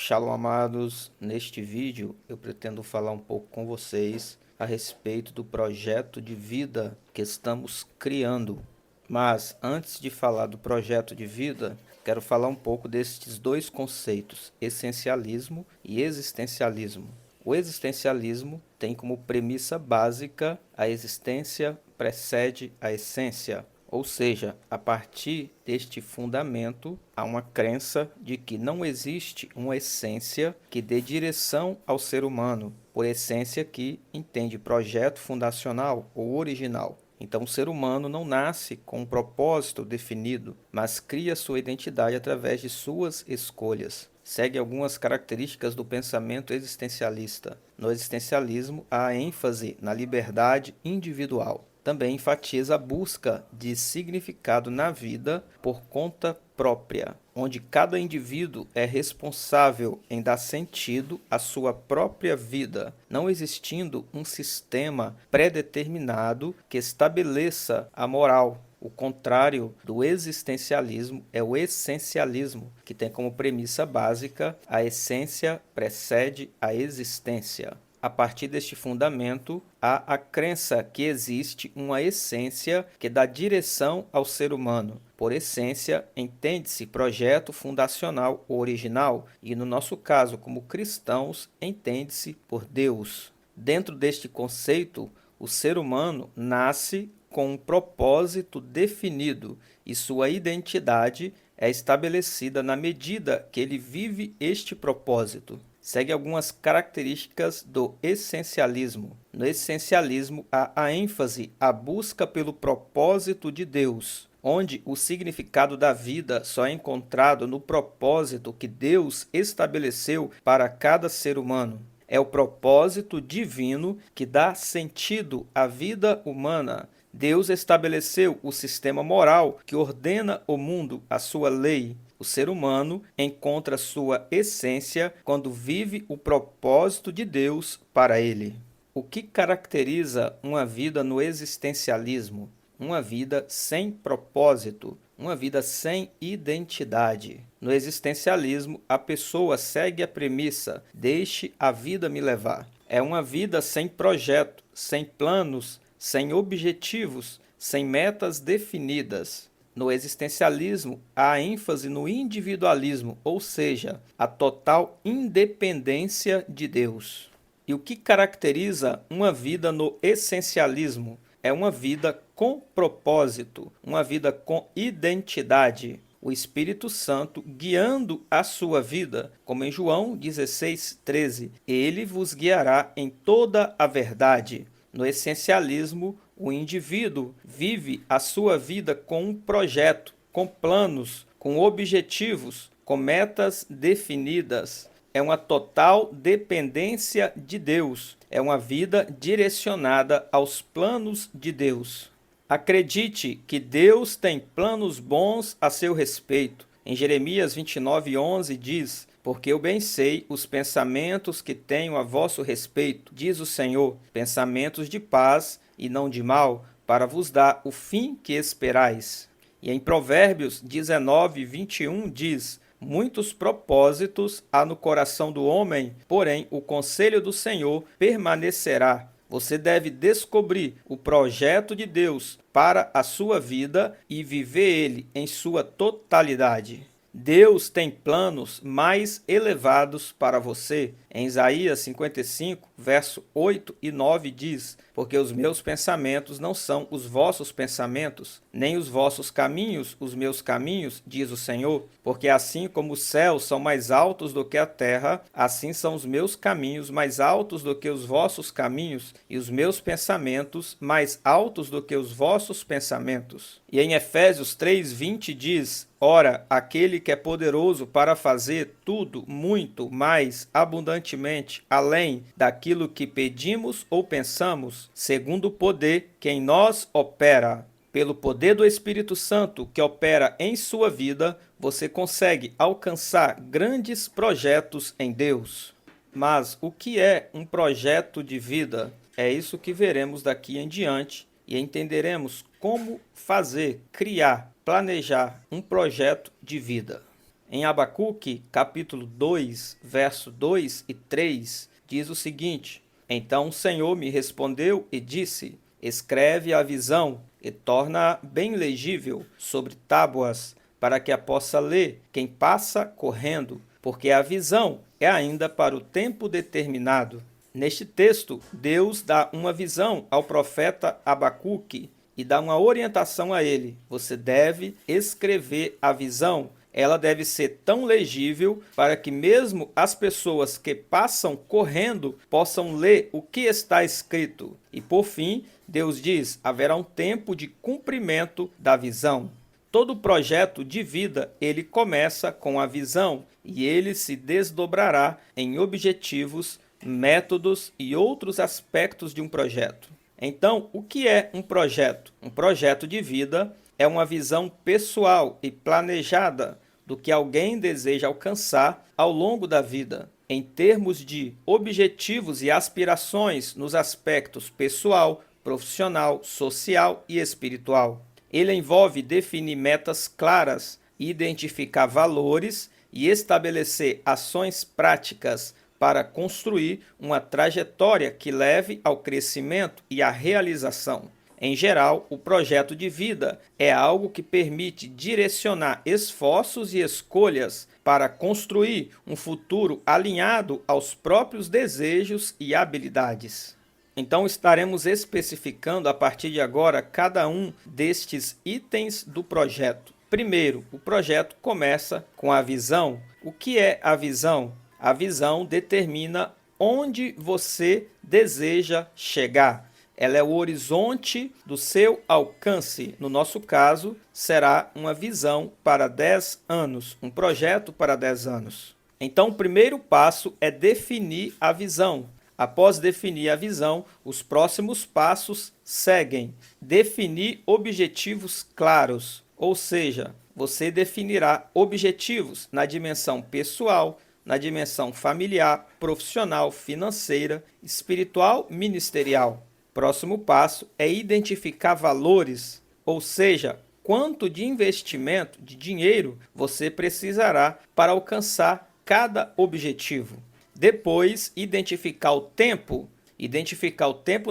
Shalom, amados. Neste vídeo eu pretendo falar um pouco com vocês a respeito do projeto de vida que estamos criando. Mas antes de falar do projeto de vida, quero falar um pouco destes dois conceitos, essencialismo e existencialismo. O existencialismo tem como premissa básica a existência precede a essência. Ou seja, a partir deste fundamento, há uma crença de que não existe uma essência que dê direção ao ser humano, por essência que entende projeto fundacional ou original. Então, o ser humano não nasce com um propósito definido, mas cria sua identidade através de suas escolhas. Segue algumas características do pensamento existencialista. No existencialismo, há ênfase na liberdade individual. Também enfatiza a busca de significado na vida por conta própria, onde cada indivíduo é responsável em dar sentido à sua própria vida, não existindo um sistema pré-determinado que estabeleça a moral. O contrário do existencialismo é o essencialismo, que tem como premissa básica a essência precede a existência. A partir deste fundamento, há a crença que existe uma essência que dá direção ao ser humano. Por essência, entende-se projeto fundacional original e, no nosso caso, como cristãos, entende-se por Deus. Dentro deste conceito, o ser humano nasce com um propósito definido e sua identidade é estabelecida na medida que ele vive este propósito. Segue algumas características do essencialismo. No essencialismo, há a ênfase à busca pelo propósito de Deus, onde o significado da vida só é encontrado no propósito que Deus estabeleceu para cada ser humano. É o propósito divino que dá sentido à vida humana. Deus estabeleceu o sistema moral que ordena o mundo, a sua lei. O ser humano encontra sua essência quando vive o propósito de Deus para ele. O que caracteriza uma vida no existencialismo? Uma vida sem propósito, uma vida sem identidade. No existencialismo, a pessoa segue a premissa: deixe a vida me levar. É uma vida sem projeto, sem planos, sem objetivos, sem metas definidas. No existencialismo, há ênfase no individualismo, ou seja, a total independência de Deus. E o que caracteriza uma vida no essencialismo? É uma vida com propósito, uma vida com identidade. O Espírito Santo guiando a sua vida, como em João 16:13. Ele vos guiará em toda a verdade. No essencialismo, o indivíduo vive a sua vida com um projeto, com planos, com objetivos, com metas definidas. É uma total dependência de Deus. É uma vida direcionada aos planos de Deus. Acredite que Deus tem planos bons a seu respeito. Em Jeremias 29:11 diz: porque eu bem sei os pensamentos que tenho a vosso respeito, diz o Senhor, pensamentos de paz e não de mal, para vos dar o fim que esperais. E em Provérbios 19:21 diz: muitos propósitos há no coração do homem, porém o conselho do Senhor permanecerá. Você deve descobrir o projeto de Deus para a sua vida e viver ele em sua totalidade. Deus tem planos mais elevados para você. Em Isaías 55, verso 8 e 9 diz: porque os meus pensamentos não são os vossos pensamentos, nem os vossos caminhos os meus caminhos, diz o Senhor. Porque assim como os céus são mais altos do que a terra, assim são os meus caminhos mais altos do que os vossos caminhos, e os meus pensamentos mais altos do que os vossos pensamentos. E em Efésios 3:20 diz: ora, aquele que é poderoso para fazer tudo muito mais abundantemente, além daquilo que pedimos ou pensamos, segundo o poder que em nós opera. Pelo poder do Espírito Santo que opera em sua vida, você consegue alcançar grandes projetos em Deus. Mas o que é um projeto de vida? É isso que veremos daqui em diante e entenderemos como fazer, criar, planejar um projeto de vida. Em Abacuque, capítulo 2, verso 2 e 3, diz o seguinte: Então o Senhor me respondeu e disse: Escreve a visão e torna-a bem legível sobre tábuas, para que a possa ler quem passa correndo, porque a visão é ainda para o tempo determinado. Neste texto, Deus dá uma visão ao profeta Abacuque e dá uma orientação a ele. Você deve escrever a visão. Ela deve ser tão legível para que mesmo as pessoas que passam correndo possam ler o que está escrito. E por fim, Deus diz: haverá um tempo de cumprimento da visão. Todo projeto de vida, ele começa com a visão e ele se desdobrará em objetivos, métodos e outros aspectos de um projeto. Então, o que é um projeto? Um projeto de vida é uma visão pessoal e planejada do que alguém deseja alcançar ao longo da vida, em termos de objetivos e aspirações nos aspectos pessoal, profissional, social e espiritual. Ele envolve definir metas claras, identificar valores e estabelecer ações práticas para construir uma trajetória que leve ao crescimento e à realização. Em geral, o projeto de vida é algo que permite direcionar esforços e escolhas para construir um futuro alinhado aos próprios desejos e habilidades. Então, estaremos especificando a partir de agora cada um destes itens do projeto. Primeiro, o projeto começa com a visão. O que é a visão? A visão determina onde você deseja chegar. Ela é o horizonte do seu alcance. No nosso caso, será uma visão para 10 anos, um projeto para 10 anos. Então, o primeiro passo é definir a visão. Após definir a visão, os próximos passos seguem. Definir objetivos claros, ou seja, você definirá objetivos na dimensão pessoal, na dimensão familiar, profissional, financeira, espiritual, ministerial. Próximo passo é identificar valores, ou seja, quanto de investimento, de dinheiro, você precisará para alcançar cada objetivo. Depois, identificar o tempo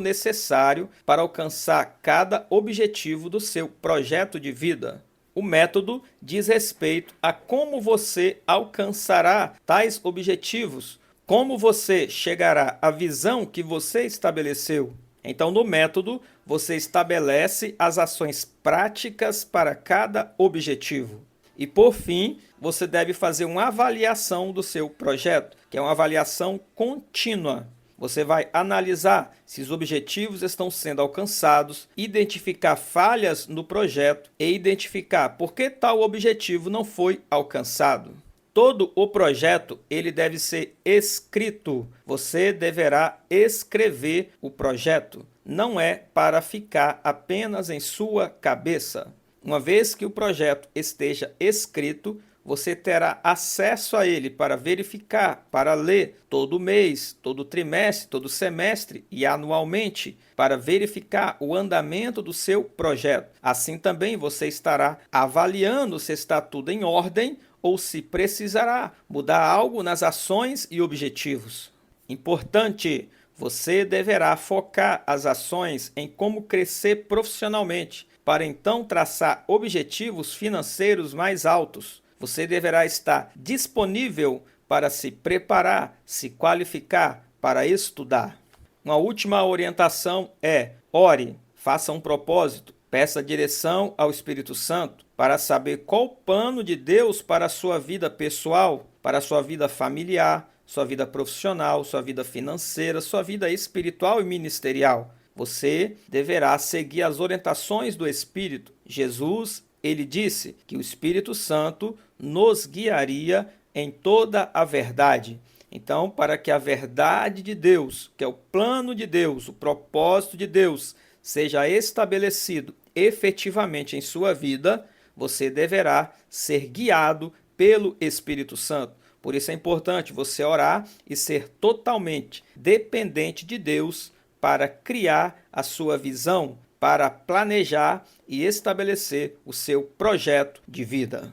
necessário para alcançar cada objetivo do seu projeto de vida. O método diz respeito a como você alcançará tais objetivos, como você chegará à visão que você estabeleceu. Então, no método, você estabelece as ações práticas para cada objetivo. E, por fim, você deve fazer uma avaliação do seu projeto, que é uma avaliação contínua. Você vai analisar se os objetivos estão sendo alcançados, identificar falhas no projeto e identificar por que tal objetivo não foi alcançado. Todo o projeto ele deve ser escrito. Você deverá escrever o projeto. Não é para ficar apenas em sua cabeça. Uma vez que o projeto esteja escrito, você terá acesso a ele para verificar, para ler todo mês, todo trimestre, todo semestre e anualmente, para verificar o andamento do seu projeto. Assim também você estará avaliando se está tudo em ordem ou se precisará mudar algo nas ações e objetivos. Importante, você deverá focar as ações em como crescer profissionalmente, para então traçar objetivos financeiros mais altos. Você deverá estar disponível para se preparar, se qualificar, para estudar. Uma última orientação é: ore, faça um propósito, peça direção ao Espírito Santo para saber qual o plano de Deus para a sua vida pessoal, para a sua vida familiar, sua vida profissional, sua vida financeira, sua vida espiritual e ministerial. Você deverá seguir as orientações do Espírito. Jesus, ele disse que o Espírito Santo nos guiaria em toda a verdade. Então, para que a verdade de Deus, que é o plano de Deus, o propósito de Deus, seja estabelecido efetivamente em sua vida, você deverá ser guiado pelo Espírito Santo. Por isso é importante você orar e ser totalmente dependente de Deus para criar a sua visão, para planejar e estabelecer o seu projeto de vida.